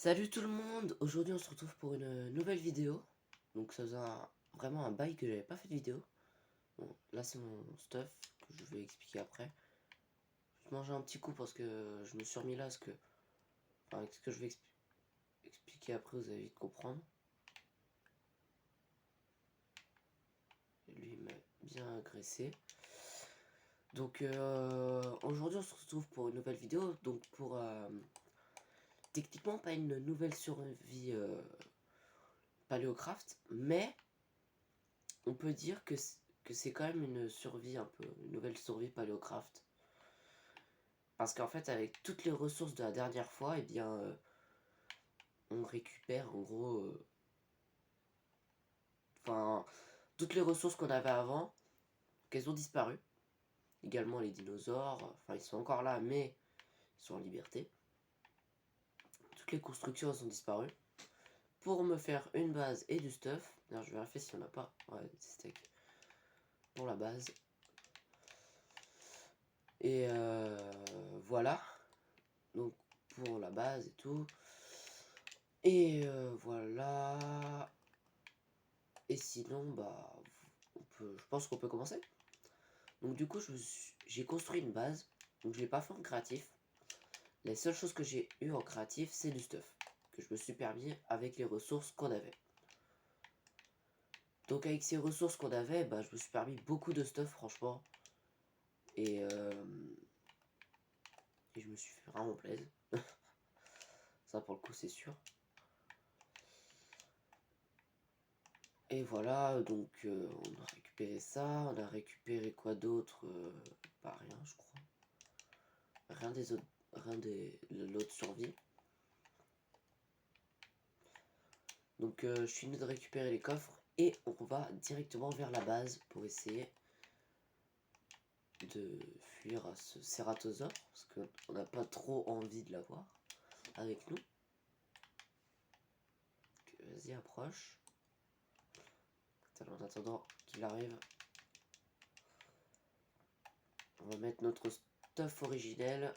Salut tout le monde, aujourd'hui on se retrouve pour une nouvelle vidéo. Donc ça faisait vraiment un bail que j'avais pas fait de vidéo. Bon, là c'est mon stuff que je vais expliquer après. Je mangeais un petit coup parce que je me suis remis là, enfin, avec ce que je vais expliquer après vous allez vite comprendre. Et lui il m'a bien agressé. Donc aujourd'hui on se retrouve pour une nouvelle vidéo. Donc pour techniquement pas une nouvelle survie Paléocraft, mais on peut dire que c'est quand même une survie un peu, une nouvelle survie Paléocraft. Parce qu'en fait, avec toutes les ressources de la dernière fois, eh bien, on récupère en gros, enfin, toutes les ressources qu'on avait avant, qu'elles ont disparu. Également les dinosaures, enfin, ils sont encore là, mais ils sont en liberté. Toutes les constructions elles ont disparu. Pour me faire une base et du stuff, alors je vais vérifier si on n'a pas, ouais, des steaks pour la base. Et voilà, donc pour la base et tout. Et voilà. Et sinon, bah, je pense qu'on peut commencer. Donc du coup, j'ai construit une base. Donc je l'ai pas fait en créatif. Les seules choses que j'ai eu en créatif, c'est du stuff. Que je me suis permis avec les ressources qu'on avait. Donc avec ces ressources qu'on avait, bah, je me suis permis beaucoup de stuff, franchement. Et je me suis fait vraiment plaisir. Ça pour le coup, c'est sûr. Et voilà, donc on a récupéré ça. On a récupéré quoi d'autre pas rien, je crois. Rien des autres, rien de l'autre survie. Donc je suis venu de récupérer les coffres et on va directement vers la base pour essayer de fuir à ce cératosaure parce qu'on n'a pas trop envie de l'avoir avec nous. Vas-y, approche. En attendant qu'il arrive, on va mettre notre stuff originel,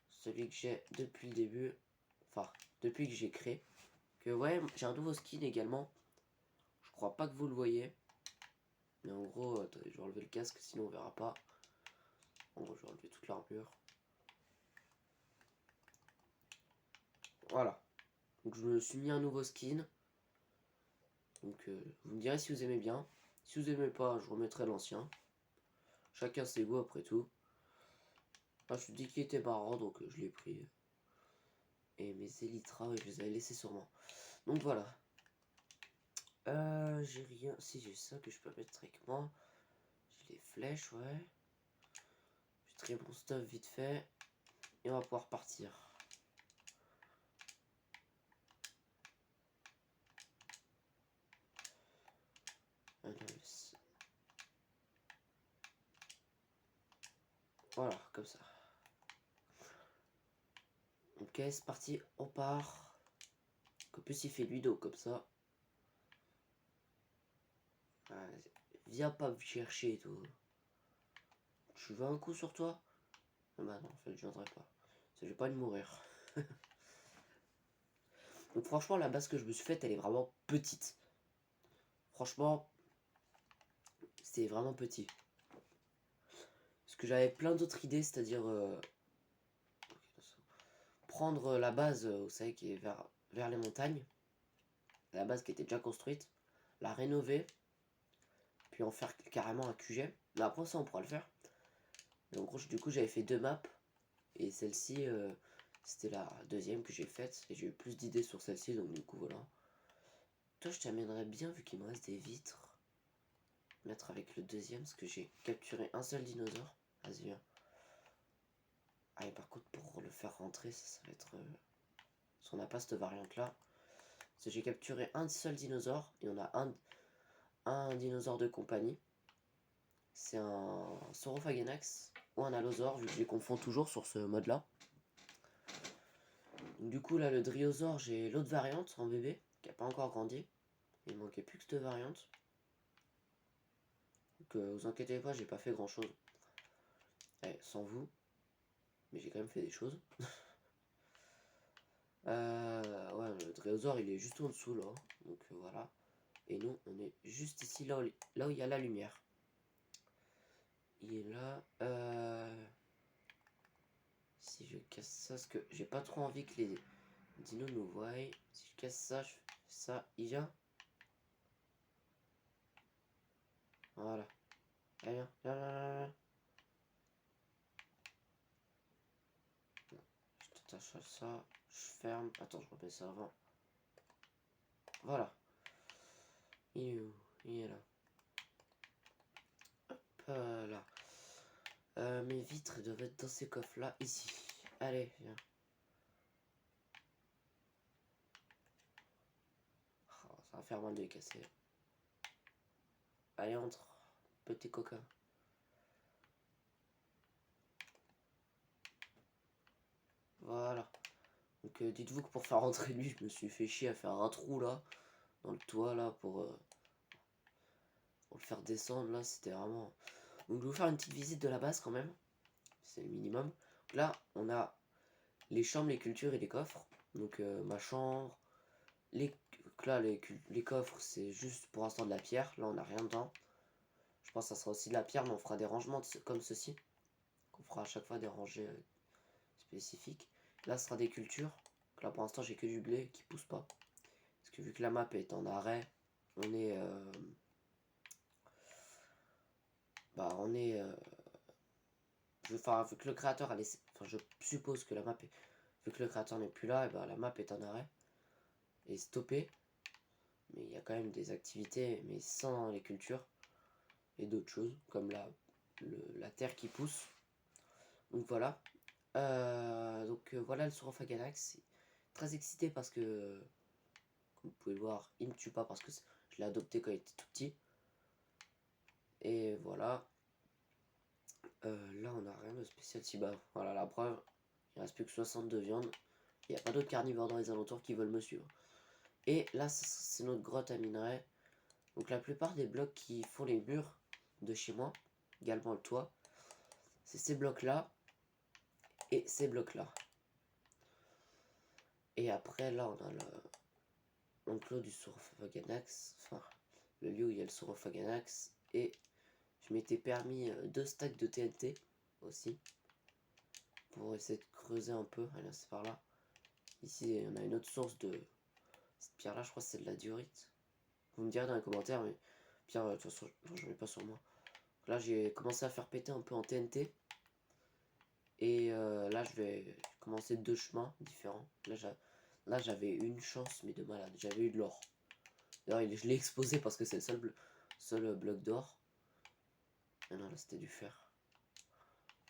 celui que j'ai depuis le début, enfin depuis que j'ai créé. Que ouais, j'ai un nouveau skin également. Je crois pas que vous le voyez. Mais en gros, attendez, je vais enlever le casque sinon on verra pas. En gros, je vais enlever toute l'armure. Voilà. Donc je me suis mis un nouveau skin. Donc vous me direz si vous aimez bien. Si vous aimez pas, je remettrai l'ancien. Chacun ses goûts après tout. Moi, je me suis dit qu'il était marrant, donc je l'ai pris. Et mes élytras, je les avais laissés sur moi. Donc voilà. J'ai rien. Si, j'ai ça que je peux mettre avec moi. J'ai les flèches, ouais. J'ai très bon stuff vite fait. Et on va pouvoir partir. Voilà, comme ça. Ok, c'est parti, on part. En plus, il fait nuit d'eau comme ça. Viens pas me chercher et tout. Tu veux un coup sur toi? Ah bah non, en fait, je viendrai pas. J'ai pas envie de mourir. Donc franchement, la base que je me suis faite, elle est vraiment petite. Franchement, c'est vraiment petit. Parce que j'avais plein d'autres idées, c'est-à-dire prendre la base, vous savez, qui est vers les montagnes. La base qui était déjà construite. La rénover. Puis en faire carrément un QG. Mais après ça, on pourra le faire. Mais en gros, du coup, j'avais fait deux maps. Et celle-ci, c'était la deuxième que j'ai faite. Et j'ai eu plus d'idées sur celle-ci, donc du coup, voilà. Toi, je t'amènerais bien, vu qu'il me reste des vitres. Mettre avec le deuxième, parce que j'ai capturé un seul dinosaure. Vas-y, viens. Ah, et par contre, pour le faire rentrer, ça va être... Parce qu'on n'a pas cette variante-là. Parce que j'ai capturé un seul dinosaure, et on a un dinosaure de compagnie. C'est un Saurophaganax ou un Allosaure, vu que je les confonds toujours sur ce mode-là. Du coup, là, le Dryosaure, j'ai l'autre variante en bébé, qui n'a pas encore grandi. Il ne manquait plus que cette variante. Donc, vous inquiétez pas, j'ai pas fait grand-chose. Sans vous. Mais j'ai quand même fait des choses. Ouais, le dréosaure il est juste en dessous là. Donc voilà. Et nous on est juste ici là où il y a la lumière. Il est là. Si je casse ça, parce que j'ai pas trop envie que les dinos nous voient. Si je casse ça, je fais ça, il vient. Voilà. Allez, viens, viens, viens, viens, viens. Je t'attache à ça. Je ferme. Attends, je remets ça avant. Voilà. Il est où? Il est là. Hop là. Mes vitres doivent être dans ces coffres là, ici. Allez, viens. Oh, ça va faire mal de les casser. Allez, entre, petit coquin. Voilà. Donc dites-vous que pour faire rentrer lui, je me suis fait chier à faire un trou là, dans le toit là, pour le faire descendre là, c'était vraiment... Donc je vais vous faire une petite visite de la base quand même, c'est le minimum. Donc, là, on a les chambres, les cultures et les coffres. Donc ma chambre, donc là les coffres c'est juste pour l'instant de la pierre, là on n'a rien dedans. Je pense que ça sera aussi de la pierre, mais on fera des rangements comme ceci. On fera à chaque fois des rangées spécifiques. Là ce sera des cultures. Donc, là pour l'instant j'ai que du blé qui pousse pas. Parce que vu que la map est en arrêt, on est... Enfin, vu que le créateur a laissé... Enfin, je suppose que la map est... Vu que le créateur n'est plus là, et ben, la map est en arrêt. Et stoppée. Mais il y a quand même des activités, mais sans les cultures. Et d'autres choses, comme la terre qui pousse. Donc voilà. Voilà le Saurophaganax. Très excité parce que, comme vous pouvez le voir, il me tue pas parce que je l'ai adopté quand il était tout petit. Et voilà. Là, on n'a rien de spécial. Si, bah, voilà la preuve. Il reste plus que 62 viandes. Il n'y a pas d'autres carnivores dans les alentours qui veulent me suivre. Et là, c'est notre grotte à minerais. Donc la plupart des blocs qui font les murs de chez moi, également le toit, c'est ces blocs-là et ces blocs-là. Et après, là, on a l'enclos du Saurophaganax, enfin, le lieu où il y a le Saurophaganax. Et je m'étais permis 2 stacks de TNT aussi, pour essayer de creuser un peu. Allez, c'est par là. Ici, on a une autre source de... Cette pierre-là, je crois que c'est de la diorite. Vous me direz dans les commentaires, mais pierre, de toute façon, j'en ai pas sur moi. Là, j'ai commencé à faire péter un peu en TNT. Et là, je vais commencer 2 chemins différents. Là, j'avais une chance, mais de malade. J'avais eu de l'or. D'ailleurs, je l'ai exposé parce que c'est le seul bloc d'or. Ah non, là, c'était du fer.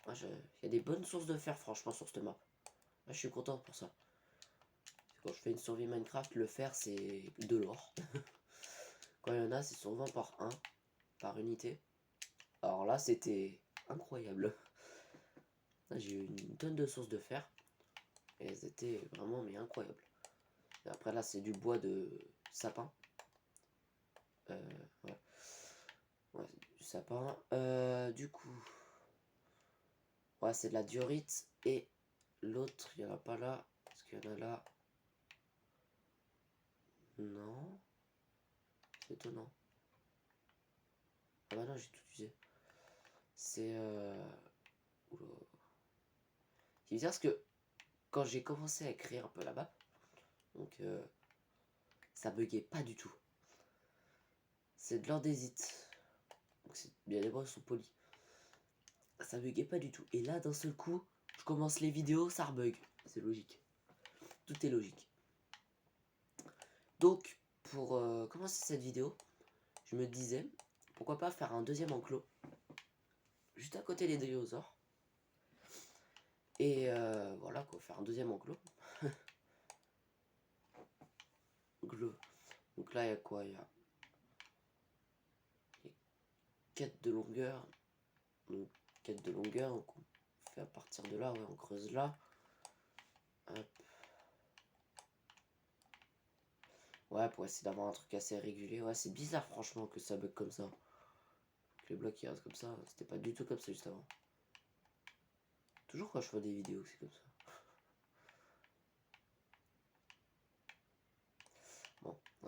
Il y a des bonnes sources de fer, franchement, sur cette map. Là, je suis content pour ça. Quand je fais une survie Minecraft, le fer, c'est de l'or. Quand il y en a, c'est sur 20 par 1, par unité. Alors là, c'était incroyable. J'ai eu une tonne de sources de fer. Et elles étaient vraiment mais incroyables. Et après là, c'est du bois de sapin. Ouais. Ouais, du sapin. Du coup... Ouais, c'est de la diorite. Et l'autre, il n'y en a pas là. Parce qu'il y en a là. Non. C'est étonnant. Ah bah non, j'ai tout usé. C'est... Oula. C'est bizarre parce que quand j'ai commencé à écrire un peu la map, donc ça buguait pas du tout. C'est de l'andésite. Donc bien les mots sont polis. Ça buguait pas du tout. Et là, d'un seul coup, je commence les vidéos, ça rebug. C'est logique. Tout est logique. Donc, pour commencer cette vidéo, je me disais, pourquoi pas faire un deuxième enclos, juste à côté des dinosaures. Et voilà quoi, faire un deuxième enclos. Donc là, il y a quoi? Il y a 4 de longueur. Donc 4 de longueur, donc on fait à partir de là, ouais, on creuse là. Hop. Ouais, pour essayer d'avoir un truc assez régulier. Ouais, c'est bizarre franchement que ça bug comme ça. Que les blocs qui restent comme ça, c'était pas du tout comme ça juste avant. Toujours quand je fais des vidéos, c'est comme ça.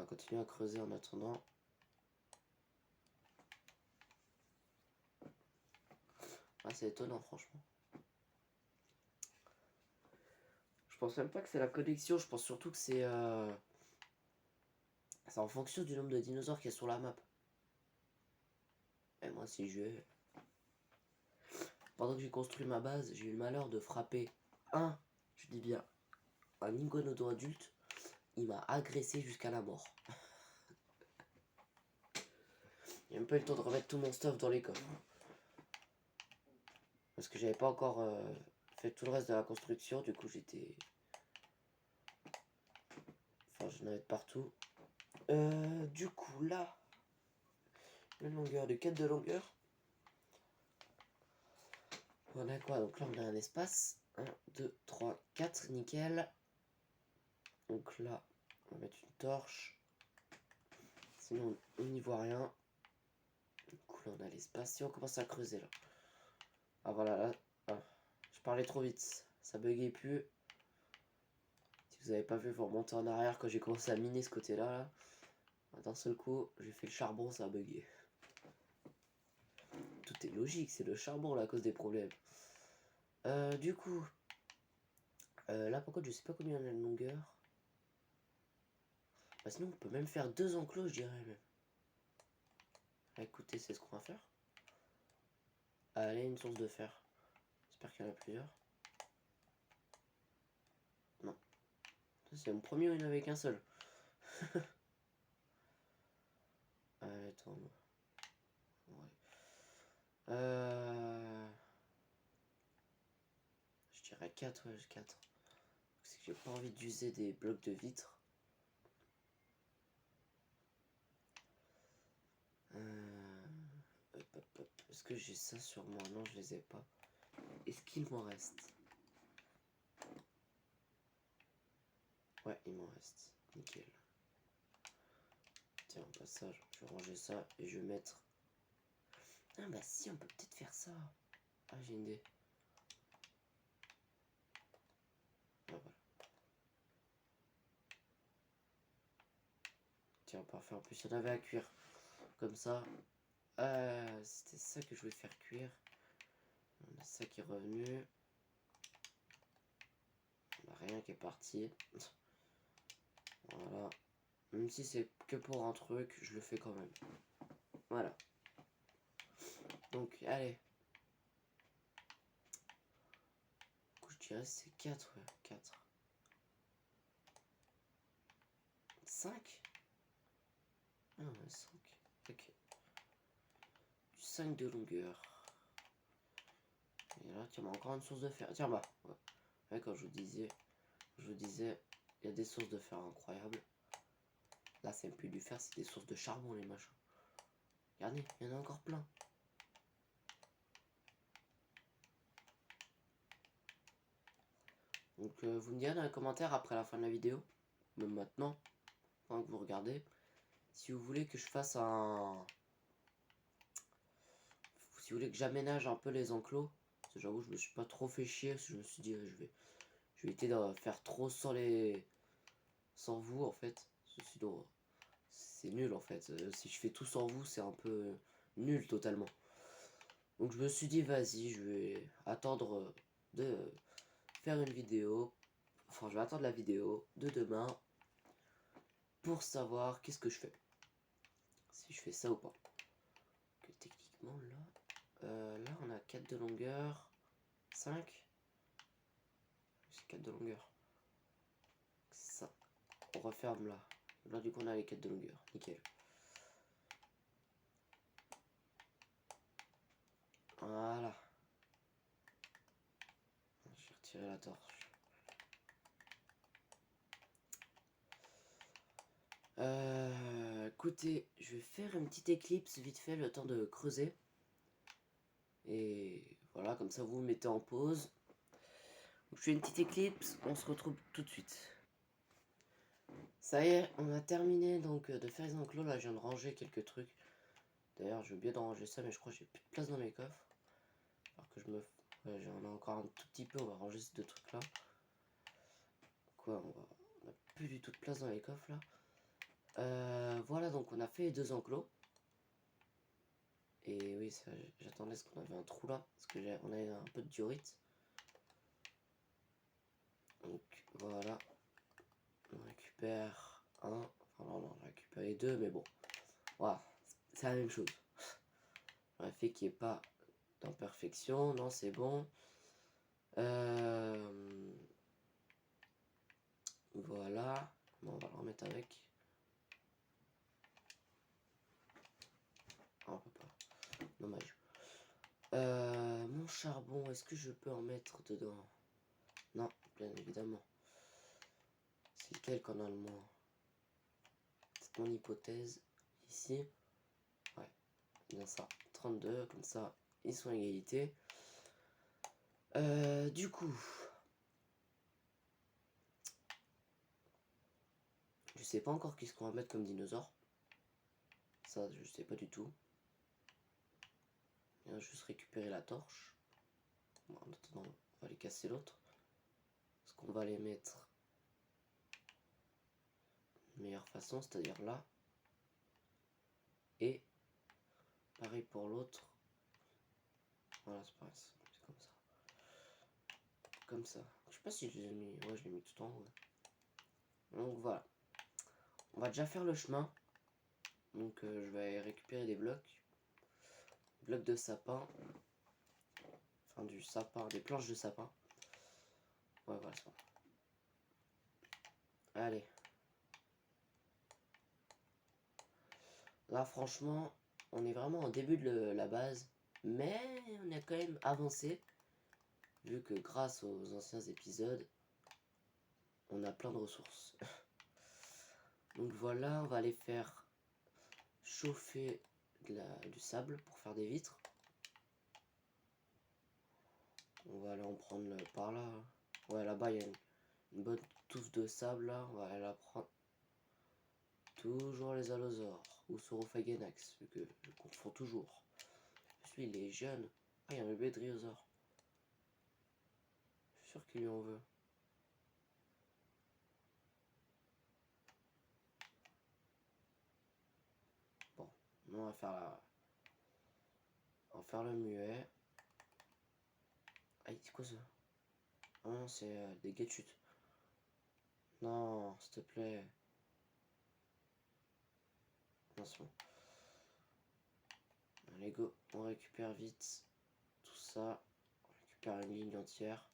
On va continuer à creuser en attendant. Ah, c'est étonnant, franchement. Je pense même pas que c'est la connexion, je pense surtout que c'est en fonction du nombre de dinosaures qu'il y a sur la map. Et moi, si je... Pendant que j'ai construit ma base, j'ai eu le malheur de frapper je dis bien, un iguanodon adulte. Il m'a agressé jusqu'à la mort. J'ai même pas eu le temps de remettre tout mon stuff dans les coffres. Parce que j'avais pas encore fait tout le reste de la construction, du coup j'étais... Enfin, j'en avais de partout. Du coup, là, une longueur de 4 de longueur. On a quoi? Donc là, on a un espace. 1, 2, 3, 4, nickel. Donc là, on va mettre une torche. Sinon, on n'y voit rien. Du coup, là, on a l'espace. Si on commence à creuser, là. Ah, voilà, là. Ah, je parlais trop vite. Ça buguait plus. Si vous n'avez pas vu, vous remontez en arrière quand j'ai commencé à miner ce côté-là. Là. D'un seul coup, j'ai fait le charbon, ça a bugué. Tout est logique, c'est le charbon là, à cause des problèmes. Du coup, là par contre, je sais pas combien on a de longueur. Bah, sinon, on peut même faire 2 enclos, je dirais même. Écoutez, c'est ce qu'on va faire. Allez, une source de fer. J'espère qu'il y en a plusieurs. Non. C'est mon premier où il n'y en avait qu'un seul. Allez, attends. Ouais. Je dirais 4, ouais, 4. Parce que j'ai pas envie d'user des blocs de vitre. Est-ce que j'ai ça sur moi? Non, je les ai pas. Est-ce qu'il m'en reste? Ouais, il m'en reste. Nickel. Tiens, au passage, je vais ranger ça et je vais mettre... Ah bah si, on peut peut-être faire ça. Ah, j'ai une idée. Ah, voilà. Tiens, parfait. En plus, il y en avait à cuire. Comme ça. C'était ça que je voulais faire cuire. On a ça qui est revenu. On a rien qui est parti. Voilà. Même si c'est que pour un truc, je le fais quand même. Voilà. Donc, allez. Du coup, je dirais c'est 4. Ouais, 4. 5. Ah ouais, 5. Ok. Du 5 de longueur. Et là, tiens, encore une source de fer. Tiens, bah. Ouais, quand je vous disais, il y a des sources de fer incroyables. Là, c'est même plus du fer, c'est des sources de charbon, les machins. Regardez, il y en a encore plein. Donc, vous me direz dans les commentaires après la fin de la vidéo, même maintenant, pendant que vous regardez, si vous voulez que je fasse un... Si vous voulez que j'aménage un peu les enclos, parce que j'avoue, je me suis pas trop fait chier, parce que je me suis dit, je vais éviter de faire trop sans vous, en fait. Sinon, c'est nul, en fait. Si je fais tout sans vous, c'est un peu nul, totalement. Donc je me suis dit, vas-y, je vais attendre de faire une vidéo. Enfin, je vais attendre la vidéo de demain pour savoir qu'est-ce que je fais. Si je fais ça ou pas. Donc, techniquement, là, on a 4 de longueur. 5. C'est 4 de longueur. Ça. On referme là. Là, du coup, on a les 4 de longueur. Nickel. Voilà. Je vais retirer la torche. Écoutez, je vais faire une petite éclipse vite fait, le temps de creuser. Et voilà, comme ça vous mettez en pause. Donc, je fais une petite éclipse, on se retrouve tout de suite. Ça y est, on a terminé donc de faire les enclos. Là, je viens de ranger quelques trucs. D'ailleurs, j'ai oublié de ranger ça, mais je crois que j'ai plus de place dans mes coffres. Alors que je me... Ouais, j'en ai encore un tout petit peu, on va ranger ces deux trucs là. Quoi, on a plus du tout de place dans les coffres là. Voilà, donc on a fait les 2 enclos. Et oui, j'attendais ce qu'on avait un trou là, parce que on avait un peu de diorite. Donc voilà, on récupère un, enfin non, on récupère les 2, mais bon, voilà, c'est la même chose. J'aurais fait qu'il n'y ait pas d'imperfection, non c'est bon. Voilà, bon, on va le remettre avec. Ah, on peut pas, dommage. Mon charbon, est-ce que je peux en mettre dedans? Non, bien évidemment. C'est lequel qu'on a le moins? C'est mon hypothèse. Ici. Ouais, bien ça. 32, comme ça, ils sont à égalité. Du coup, je sais pas encore qu'est-ce qu'on va mettre comme dinosaure. Ça, je sais pas du tout. On va juste récupérer la torche. Bon, en attendant, on va aller casser l'autre. Parce qu'on va les mettre de meilleure façon, c'est-à-dire là. Et pareil pour l'autre. Voilà, c'est pareil, c'est comme ça. Comme ça. Je sais pas si je les ai mis. Ouais, je l'ai mis tout en haut. Donc voilà. On va déjà faire le chemin. Donc je vais récupérer des blocs. Blocs de sapin. Enfin du sapin, des planches de sapin. Ouais, voilà, c'est bon. Allez. Là, franchement, on est vraiment au début de la base. Mais on a quand même avancé. Vu que grâce aux anciens épisodes, on a plein de ressources. Donc voilà, on va aller faire chauffer du sable pour faire des vitres. On va aller en prendre par là. Ouais, là-bas, il y a une bonne touffe de sable là. On va aller la prendre. Toujours les allosaures ou Saurophagenax, vu que je confonds toujours. Celui il est jeune. Ah, il y a un bébé driosaure. Je suis sûr qu'il lui en veut. Bon, on va faire on va faire le muet. Ah, c'est quoi ça? Ah non, c'est des guets-chutes. Non, s'il te plaît. Non, c'est bon. Allez, go. On récupère vite tout ça. On récupère une ligne entière.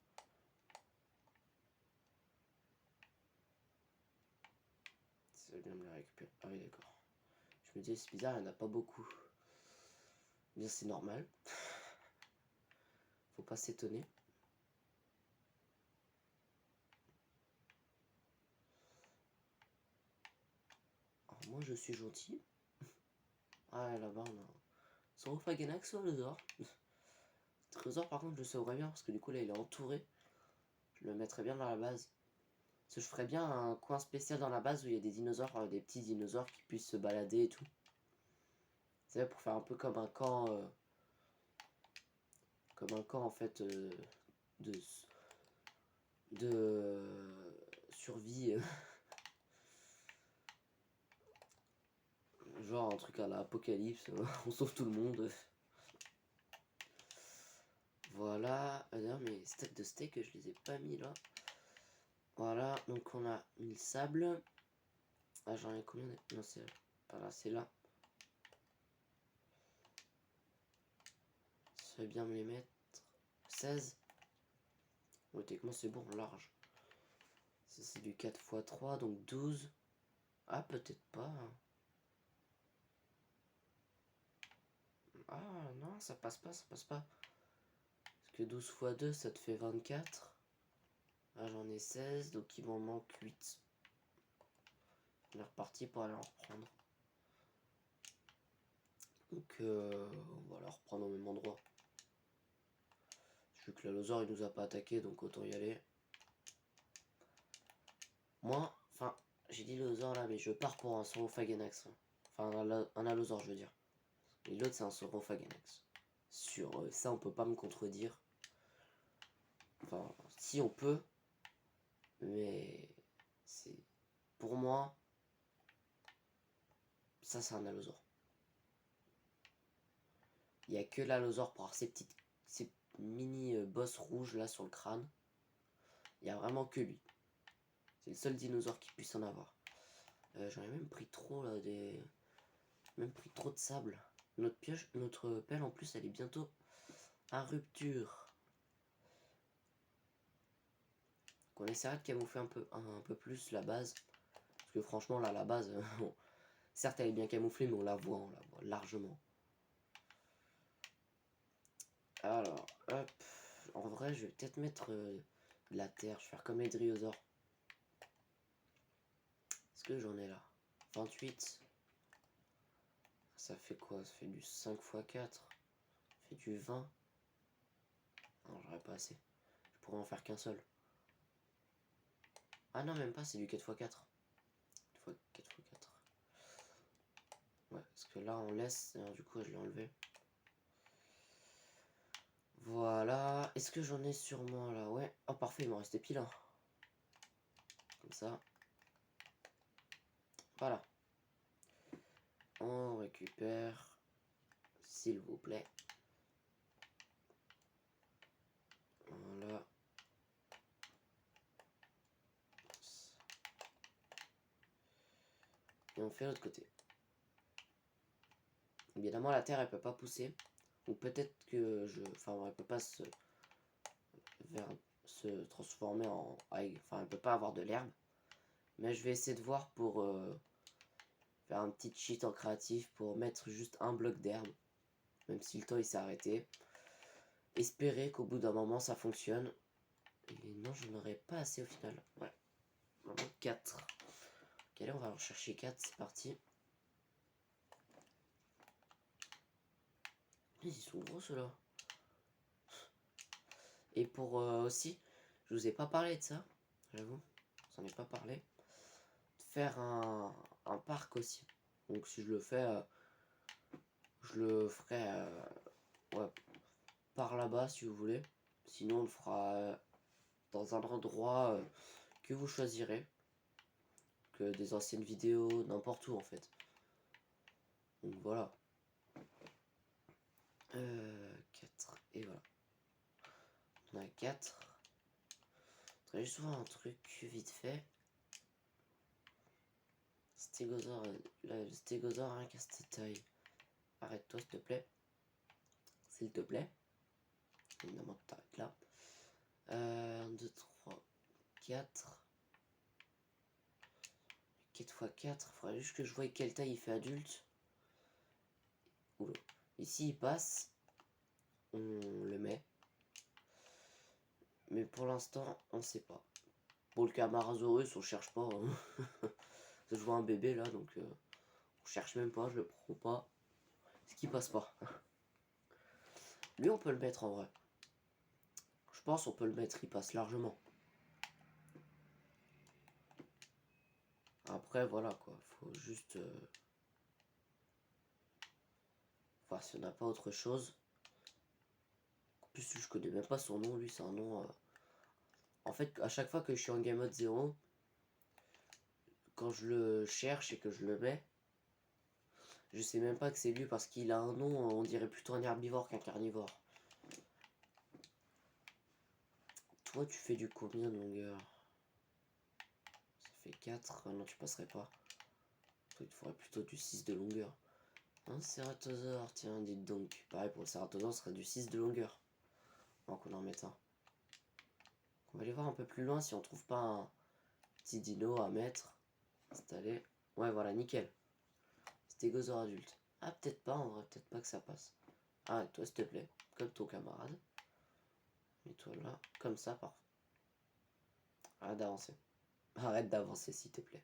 C'est bien de la récupérer. Ah oui, d'accord. Je me dis, c'est bizarre, il n'y en a pas beaucoup. Bien, c'est normal. Faut pas s'étonner. Alors, moi, je suis gentil. Ah, là-bas, on a Saurophagenax ou Allosaure. Trésor, par contre, je le saurais bien parce que du coup, là, il est entouré. Je le mettrais bien dans la base. Parce que je ferais bien un coin spécial dans la base où il y a des dinosaures, des petits dinosaures qui puissent se balader et tout. C'est pour faire un peu comme un camp. Comme un camp en fait de survie. Genre un truc à l'apocalypse, on sauve tout le monde. Voilà, d'ailleurs mes stacks de steak je les ai pas mis là. Voilà, donc on a mis le sable. Ah, j'en ai combien? Non, c'est pas là, c'est là. Ça va bien me les mettre. 16. Ouais, techniquement c'est bon, large. Ça c'est du 4 x 3, donc 12. Ah, peut-être pas. Ah non, ça passe pas, ça passe pas. Parce que 12 x 2, ça te fait 24. Là, j'en ai 16, donc il m'en manque 8. On est reparti pour aller en reprendre. Donc, on va la reprendre au même endroit. Vu que l'allosaure, il nous a pas attaqué, donc autant y aller. Moi, enfin, j'ai dit l'allosaure là, mais je pars pour un Saurophagenax. Enfin, un allosaure, je veux dire. Et l'autre, c'est un Saurophagenax. Sur ça, on peut pas me contredire. Enfin, si on peut, mais c'est pour moi, Ça, c'est un allosaure. Il n'y a que l'allosaure pour avoir ces mini bosses rouges là sur le crâne. Il n'y a vraiment que lui. C'est le seul dinosaure qui puisse en avoir. J'en ai même pris trop là, même pris trop de sable. Notre pelle en plus, elle est bientôt à rupture. Donc on essaiera de camoufler un peu plus la base. Parce que franchement là, la base, bon, certes elle est bien camouflée, mais on la voit largement. Alors, hop. En vrai, je vais peut-être mettre de la terre. Je vais faire comme les dryosaures. Est-ce que j'en ai là? 28. Ça fait quoi? Ça fait du 5 x 4. Ça fait du 20. Non, j'aurais pas assez. Je pourrais en faire qu'un seul. Ah non, même pas, c'est du 4 x 4. 4 x 4. Ouais, parce que là, on laisse. Alors, du coup, je l'ai enlevé. Voilà. Est-ce que j'en ai sur moi là? Ouais. Oh, parfait, il m'en restait pile un. Comme ça. Voilà. On récupère. S'il vous plaît. Voilà. Et on fait l'autre côté. Évidemment, la terre, elle peut pas pousser. Ou peut-être que enfin, elle peut pas se transformer en... Enfin, elle peut pas avoir de l'herbe. Mais je vais essayer de voir pour faire un petit cheat en créatif pour mettre juste un bloc d'herbe. Même si le temps il s'est arrêté. Espérer qu'au bout d'un moment ça fonctionne. Et non, je n'aurai pas assez au final. Ouais. Vraiment 4. Ok, allez, on va en chercher 4. C'est parti. Ils sont gros ceux-là. Et pour aussi, je vous ai pas parlé de ça. J'avoue. J'en ai pas parlé. Faire un parc aussi. Donc si je le fais, je le ferai ouais, par là-bas si vous voulez. Sinon on le fera dans un endroit que vous choisirez. Que des anciennes vidéos, n'importe où en fait. Donc voilà. 4 et voilà. On a 4. Très souvent un truc vite fait. Stégosaure, le stégosaure rien qu'à cette taille. Arrête-toi s'il te plaît. S'il te plaît. Évidemment tu t'arrêtes là. 1, 2, 3, 4. 4 x 4. Faudrait juste que je voie quelle taille il fait adulte. Oula. Ici il passe. On le met. Mais pour l'instant on sait pas. Pour le Camarasaurus on cherche pas. Hein. Je vois un bébé là donc on cherche même pas, je le prends pas. Ce qui passe pas. Lui on peut le mettre en vrai. Je pense on peut le mettre, il passe largement. Après voilà quoi, faut juste voir si on n'a pas autre chose. En plus je connais même pas son nom, lui c'est un nom. En fait à chaque fois que je suis en game mode 0, quand je le cherche et que je le mets, je sais même pas que c'est lui parce qu'il a un nom, on dirait plutôt un herbivore qu'un carnivore. Toi tu fais du combien de longueur? Ça fait 4, non tu passerais pas. Toi il te faudrait plutôt du 6 de longueur. Un cératosaure, tiens dites donc. Pareil pour le cératosaure ce serait du 6 de longueur. Donc on en met un. On va aller voir un peu plus loin si on trouve pas un petit dino à mettre. Installer. Ouais voilà nickel. Stégosaure adulte. Ah peut-être pas en vrai, peut-être pas que ça passe. Ah toi s'il te plaît, comme ton camarade. Mets-toi là, comme ça, parfait. Arrête d'avancer. Arrête d'avancer s'il te plaît.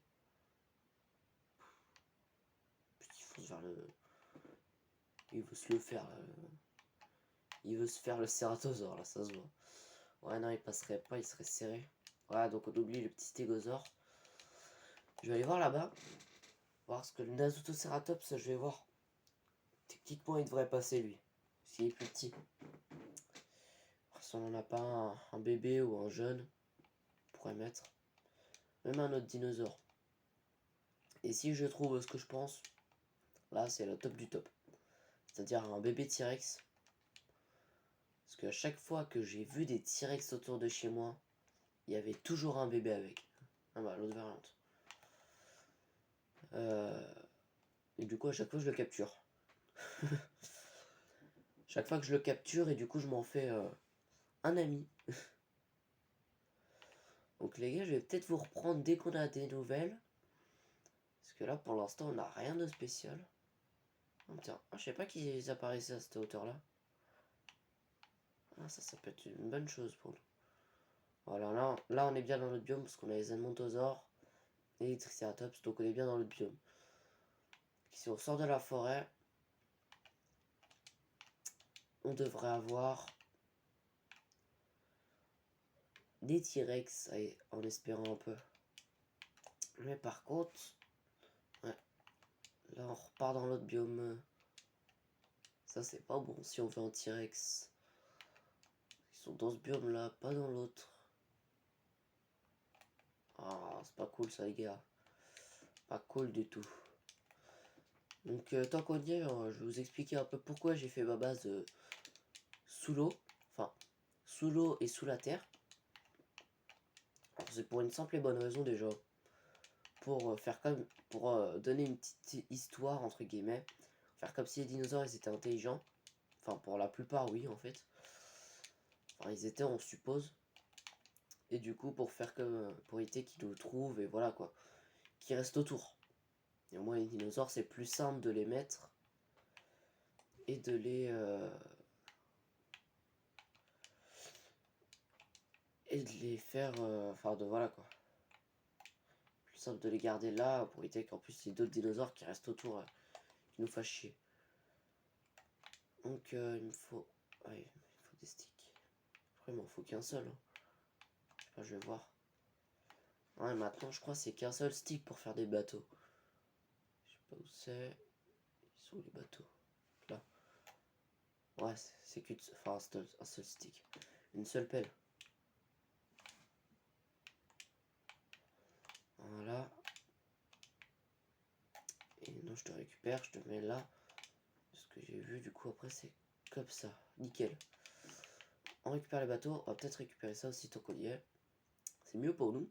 Putain, il fonce vers le... Il veut se le faire. Il veut se faire le cératosaure là, ça se voit. Ouais non il passerait pas, il serait serré. Voilà donc on oublie le petit stégosaure. Je vais aller voir là-bas. Voir ce que le Nasutoceratops, je vais voir. Techniquement il devrait passer lui. S'il est plus petit. Si on n'en a pas un bébé ou un jeune, on pourrait mettre. Même un autre dinosaure. Et si je trouve ce que je pense, Là, c'est le top du top. C'est-à-dire un bébé T-Rex. Parce qu'à chaque fois que j'ai vu des T-Rex autour de chez moi, il y avait toujours un bébé avec. Ah bah, l'autre variante. Et du coup, à chaque fois, je le capture. Chaque fois que je le capture, et du coup, je m'en fais un ami. Donc les gars, je vais peut-être vous reprendre dès qu'on a des nouvelles. Parce que là, pour l'instant, on n'a rien de spécial. Oh, tiens, je sais pas qu'ils apparaissaient à cette hauteur-là. Ah, ça peut être une bonne chose pour nous. Voilà, là on est bien dans notre biome parce qu'on a les Edmontosaures et les Triceratops, donc on est bien dans le biome. Si on sort de la forêt, on devrait avoir des T-Rex, en espérant un peu. Mais par contre, ouais, là on repart dans l'autre biome. Ça c'est pas bon si on veut un T-Rex. Ils sont dans ce biome là, pas dans l'autre. Ah, c'est pas cool ça les gars. Pas cool du tout. Donc tant qu'on y est, je vais vous expliquer un peu pourquoi j'ai fait ma base sous l'eau. Enfin, sous l'eau et sous la terre. C'est pour une simple et bonne raison déjà. Pour faire comme. Pour donner une petite histoire entre guillemets. Faire comme si les dinosaures ils étaient intelligents. Enfin pour la plupart oui en fait. Enfin ils étaient on suppose. Et du coup pour faire comme. Pour éviter qu'ils nous trouvent et voilà quoi. Qu'ils restent autour. Et au moins les dinosaures c'est plus simple de les mettre. Et de les. Et de les faire. Enfin de voilà quoi. Plus simple de les garder là pour éviter qu'en plus il y ait d'autres dinosaures qui restent autour. Qui nous fassent chier. Donc il me faut. Ouais, il me faut des sticks. Après il m'en faut qu'un seul. Hein. Je sais pas, je vais voir. Ouais, maintenant je crois que c'est qu'un seul stick pour faire des bateaux. Je sais pas où c'est. Ils sont où les bateaux? Là. Ouais, c'est qu'une. Enfin un seul stick. Une seule pelle. Voilà. Et non, je te récupère, je te mets là. Ce que j'ai vu, du coup, après, c'est comme ça. Nickel. On récupère les bateaux. On va peut-être récupérer ça aussi tant qu'on y est. C'est mieux pour nous.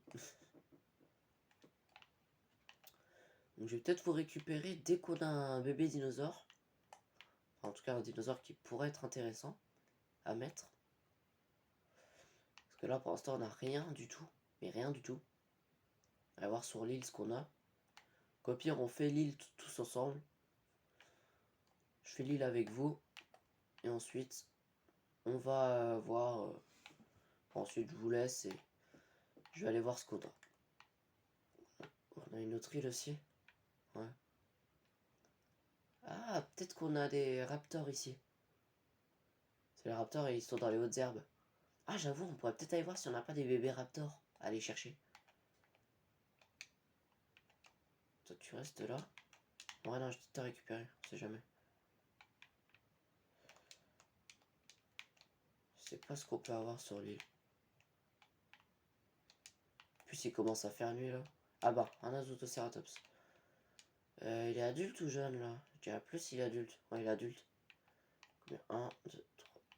Donc, je vais peut-être vous récupérer dès qu'on a un bébé dinosaure. Enfin, en tout cas, un dinosaure qui pourrait être intéressant à mettre. Parce que là, pour l'instant, on n'a rien du tout. Mais rien du tout. On va voir sur l'île ce qu'on a. Qu'au pire, on fait l'île tous ensemble. Je fais l'île avec vous. Et ensuite, on va voir. Ensuite, je vous laisse et je vais aller voir ce qu'on a. On a une autre île aussi. Ouais. Ah, peut-être qu'on a des raptors ici. C'est les raptors et ils sont dans les hautes herbes. Ah, j'avoue, on pourrait peut-être aller voir si on n'a pas des bébés raptors. Aller chercher. Toi, tu restes là. Ouais, non, je t'ai récupéré. On sait jamais. Je sais pas ce qu'on peut avoir sur l'île. Puis il commence à faire nuit là. Ah bah, un Azotoceratops. Il est adulte ou jeune là? Je dirais plus il est adulte. Ouais, il est adulte. Combien? 1, 2, 3,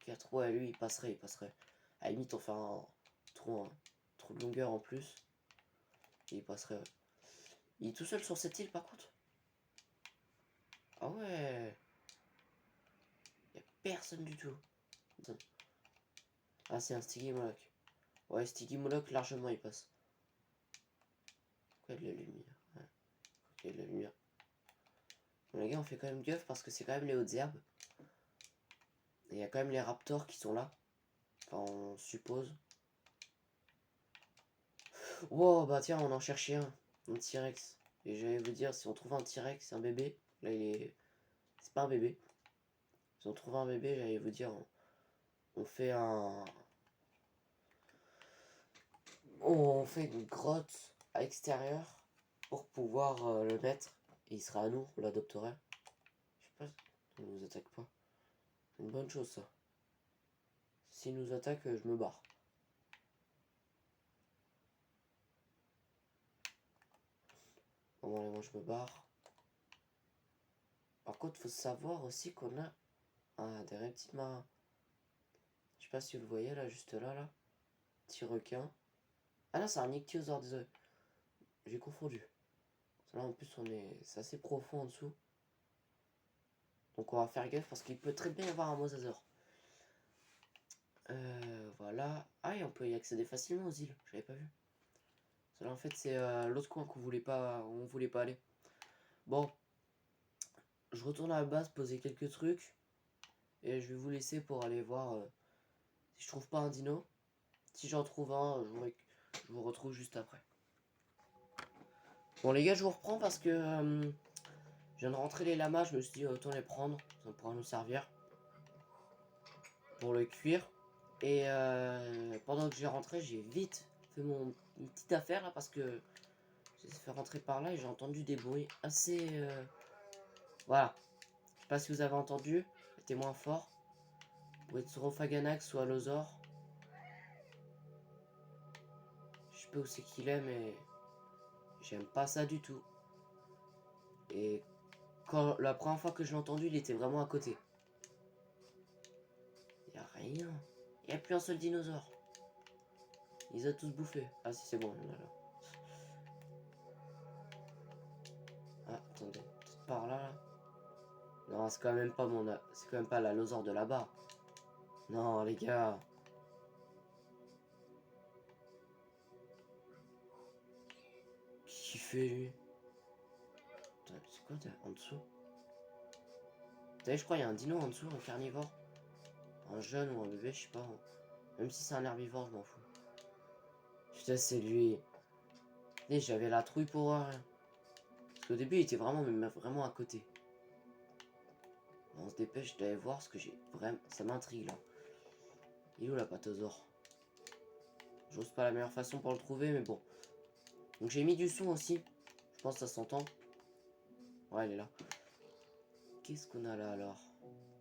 4. Ouais, lui il passerait, il passerait. À la limite, on fait un trop de longueur en plus. Et il passerait, ouais. Il est tout seul sur cette île par contre? Ah ouais. Y a personne du tout. Ah, c'est un Stygimoloch. Ouais, Stygimoloch, largement il passe. Pourquoi il y a de la lumière? Ouais. Il y a de la lumière. Bon, les gars, on fait quand même gaffe parce que c'est quand même les hautes herbes. Et il y a quand même les raptors qui sont là. Enfin, on suppose. Wow, bah tiens, on en cherchait un T-Rex. Et j'allais vous dire, si on trouve un T-Rex, un bébé, là il est. C'est pas un bébé. Si on trouve un bébé, j'allais vous dire, on fait un. On fait une grotte à l'extérieur pour pouvoir le mettre. Et il sera à nous, on l'adopterait. Je sais pas, il nous attaque pas. C'est une bonne chose ça. S'il nous attaque, je me barre. Bon, allez, moi je me barre. Par contre, faut savoir aussi qu'on a des reptiles marins. Je sais pas si vous le voyez là, juste là, là. Petit requin. Ah non, c'est un ichthyosaure, désolé. J'ai confondu. Là en plus c'est assez profond en dessous. Donc on va faire gaffe parce qu'il peut très bien y avoir un mosasaure. Voilà. Ah et on peut y accéder facilement aux îles. J'avais pas vu. Ça là en fait c'est l'autre coin qu'on voulait pas. On voulait pas aller. Bon. Je retourne à la base poser quelques trucs. Et je vais vous laisser pour aller voir si je trouve pas un dino. Si j'en trouve un, je vous retrouve juste après. Bon les gars, je vous reprends parce que je viens de rentrer les lamas, je me suis dit autant les prendre, ça pourra nous servir pour le cuire. Et pendant que j'ai rentré, j'ai vite fait une petite affaire là parce que j'ai fait rentrer par là et j'ai entendu des bruits assez... Voilà, je sais pas si vous avez entendu, c'était moins fort. Bruit de Saurophaganax ou Allosaure. Je sais pas où c'est qu'il est mais j'aime pas ça du tout. Et quand la première fois que je l'ai entendu, il était vraiment à côté. Y a rien. Y a plus un seul dinosaure. Ils ont tous bouffé. Ah si c'est bon, il y en a là. Ah attendez, peut-être par là, là. Non, c'est quand même pas c'est quand même pas l'allosaure de là-bas. Non les gars. Qu'est-ce qu'il fait lui? C'est quoi en dessous? Vous savez, je crois qu'il y a un dino en dessous, un carnivore. Un jeune ou un bébé, je sais pas. Même si c'est un herbivore, je m'en fous. Putain, c'est lui. Et j'avais la trouille pour rien. Parce qu'au début, il était vraiment à côté. On se dépêche d'aller voir ce que j'ai vraiment. Ça m'intrigue là. Il est où la patosaure? J'ose pas la meilleure façon pour le trouver, mais bon. Donc j'ai mis du son aussi. Je pense que ça s'entend. Ouais, elle est là. Qu'est-ce qu'on a là alors?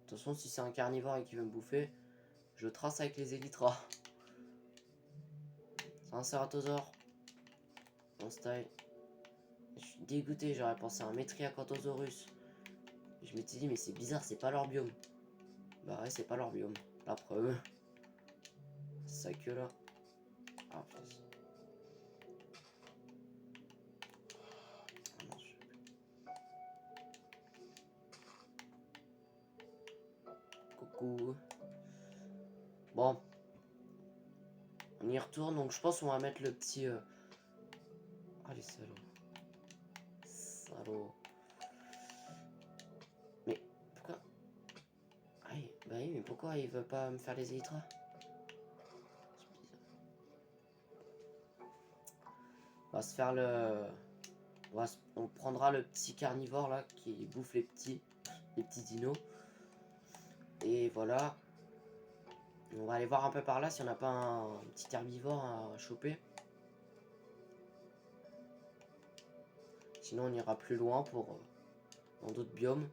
Attention, si c'est un carnivore et qu'il veut me bouffer, je trace avec les élytras. C'est un cératosaure. On style. Je suis dégoûté, j'aurais pensé à un Metriacanthosaurus. Et je m'étais dit, mais c'est bizarre, c'est pas leur biome. Bah ouais, c'est pas leur biome. La preuve. C'est ça que là. Ah, putain. Ah non, coucou. Bon. On y retourne, donc je pense qu'on va mettre le petit... Ah, les salauds. Salauds. Mais, pourquoi... Ah, bah oui, mais pourquoi il veut pas me faire les élytras? On va se faire le... On prendra le petit carnivore là qui bouffe les petits dinos. Et voilà. On va aller voir un peu par là si on n'a pas un petit herbivore à choper. Sinon on ira plus loin pour dans d'autres biomes.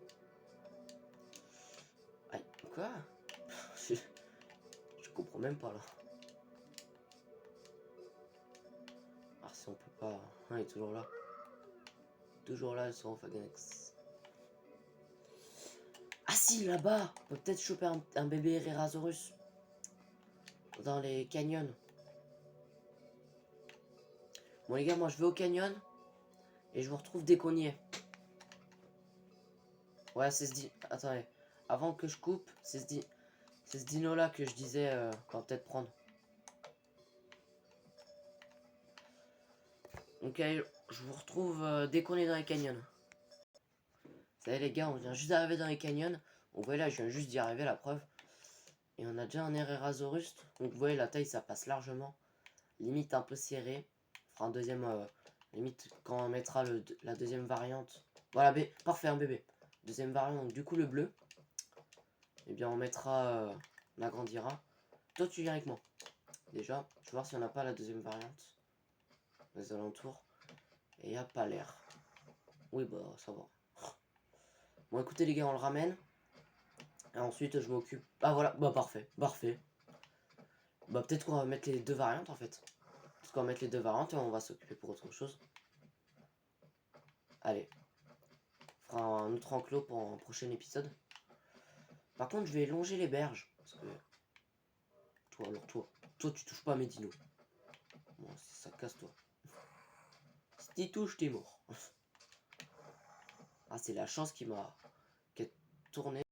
Aïe, quoi? Je comprends même pas là. Alors si on peut pas... Ah, il est toujours là. Toujours là, le Saurophaganax. Ah si, là-bas! On peut peut-être choper un bébé Rhérasaurus. Dans les canyons. Bon les gars, moi je vais au canyon. Et je vous retrouve dès qu'on y est. Ouais, c'est ce dino... Attendez. Avant que je coupe, c'est ce dino là que je disais qu'on va peut-être prendre. Ok, je vous retrouve dès qu'on est dans les canyons. Vous savez les gars, on vient juste d'arriver dans les canyons. Vous voyez là, je viens juste d'y arriver, la preuve. Et on a déjà un Rhérasaurus. Donc vous voyez, la taille, ça passe largement. Limite un peu serré. On fera un deuxième... limite, quand on mettra la deuxième variante. Voilà, parfait, un bébé. Deuxième variante, donc du coup le bleu. Eh bien, on mettra... on agrandira. Toi, tu viens avec moi. Déjà, je vais voir si on n'a pas la deuxième variante. Les alentours. Et il n'y a pas l'air. Oui, bah, ça va. Bon, écoutez, les gars, on le ramène. Et ensuite, je m'occupe... Ah, voilà. Bah, parfait. Parfait. Bah, peut-être qu'on va mettre les deux variantes, en fait. Peut-être qu'on va mettre les deux variantes et on va s'occuper pour autre chose. Allez. fera un autre enclos pour un prochain épisode. Par contre, je vais longer les berges. Parce que... Toi, tu touches pas à mes dinos. Bon, ça casse toi. Si t'y touches, t'es mort. Ah, c'est la chance qui a tourné.